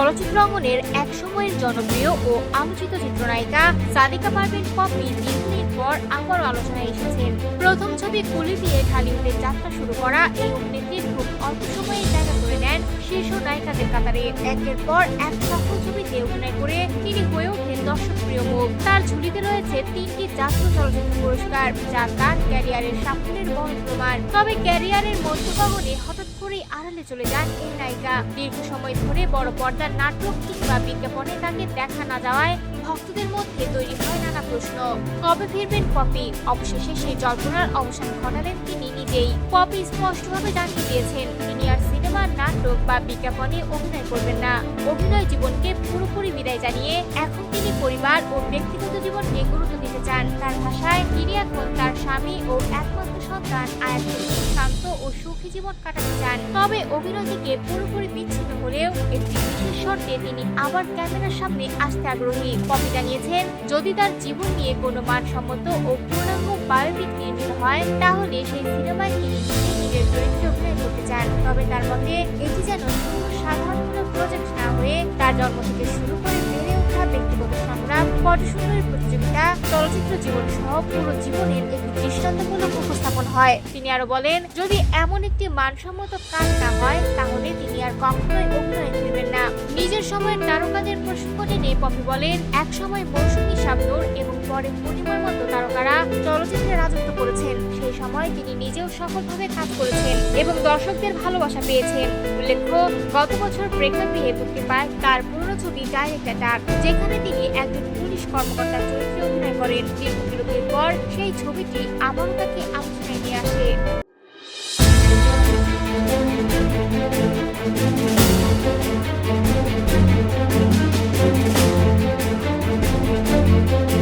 চলচ্চিত্র অঙ্গনের একসময়ের জনপ্রিয় ও আলোচিত চিত্রনায়িকা সাদিকা পারভীন পপি দীর্ঘদিন পর আবারও আলোচনায় এসেছেন। প্রথম ছবি কুলি দিয়ে ঢালিউডে যাত্রা শুরু করা এই অভিনেত্রী খুব অল্প সময়ে জায়গা করে নেন শীর্ষ নায়িকাদের কাতারে। একের পর এক সফল ছবিতে অভিনয় করে তিনি হয়ে ওঠেন দর্শকপ্রিয় মুখ। তার ঝুলিতে রয়েছে 3টি জাতীয় চলচ্চিত্র পুরস্কার, যা তার ক্যারিয়ারের সাফল্যের বড় প্রমাণ। তবে ক্যারিয়ারের মধ্যগগনে হঠাৎ করেই আড়ালে চলে যান এই নায়িকা। দীর্ঘ সময় ধরে বড় পর্দার নাটক কিংবা বিজ্ঞাপনে তাকে দেখা না যাওয়ায় ভক্তদের মধ্যে তৈরি হয় নানা প্রশ্ন। কবে ফিরবেন পপি? অবশেষে সেই জল্পনার অবসান ঘটালেন তিনি নিজেই। পপি স্পষ্টভাবে জানিয়ে দিয়েছেন তিনি আর সিনেমা, নাটক বা বিজ্ঞাপনে অভিনয় করবেন না। অভিনয় জীবনকে পুরোপুরি বিদায় জানিয়ে এখন তিনি পরিবার ও ব্যক্তিগত জীবনকে গুরুত্ব দিতে চান। তার ভাষায়, তিনি এখন তার স্বামী ও একমাত্র সন্তান আয়াতকে নিয়ে শান্ত ও সুখী জীবন কাটাতে চান। তবে অভিনয় থেকে পুরোপুরি বিচ্ছিন্ন হলেও একটি বিশেষ শর্তে তিনি আবার ক্যামেরার সামনে আসতে আগ্রহী। পপি জানিয়েছেন, যদি তার জীবন নিয়ে কোনো মানসম্মত ও পূর্ণাঙ্গ বায়োপিক নির্মিত হয়, তাহলে সেই সিনেমায় তিনি নিজের চরিত্রে অভিনয় করতে চান। তবে তার মতে এটি যেন শুধু সাধারণ কোনো প্রজেক্ট না হয়ে তার জন্ম থেকে শুরু করে বেড়ে ওঠা ব্যক্তিগত সংগ্রাম, পটসুন্দরী প্রতিযোগিতা, চলচ্চিত্র জীবন সহ পুরো জীবনের একটি দৃষ্টান্তমূলক উপস্থাপন হয়। তিনি আরো বলেন, যদি এমন একটি মানসম্মত কাজ না হয়, তাহলে তিনি আর কখনোই অভিনয়ে ফিরবেন না। নিজের সময়ের তারকাদের প্রসঙ্গ টেনে পপি বলেন, এক সময় মৌসুমী, শাবনূর এবং পরে পূর্ণিমার মতো তারকারা চলচ্চিত্রে রাজত্ব করেছেন। সেই সময় তিনি নিজেও সফলভাবে কাজ করেছেন এবং দর্শকদের ভালোবাসা পেয়েছেন। উল্লেখ্য, গত বছর প্রেক্ষাগৃহে মুক্তি পায় তার পুরনো ছবি ডাইরেক্টর ডাক, যেখানে তিনি একজন পুলিশ কর্মকর্তার চরিত্রে অভিনয় করেন। দীর্ঘ বিরতির পর সেই ছবিটি আবারও তাকে আলোচনায় নিয়ে আসে।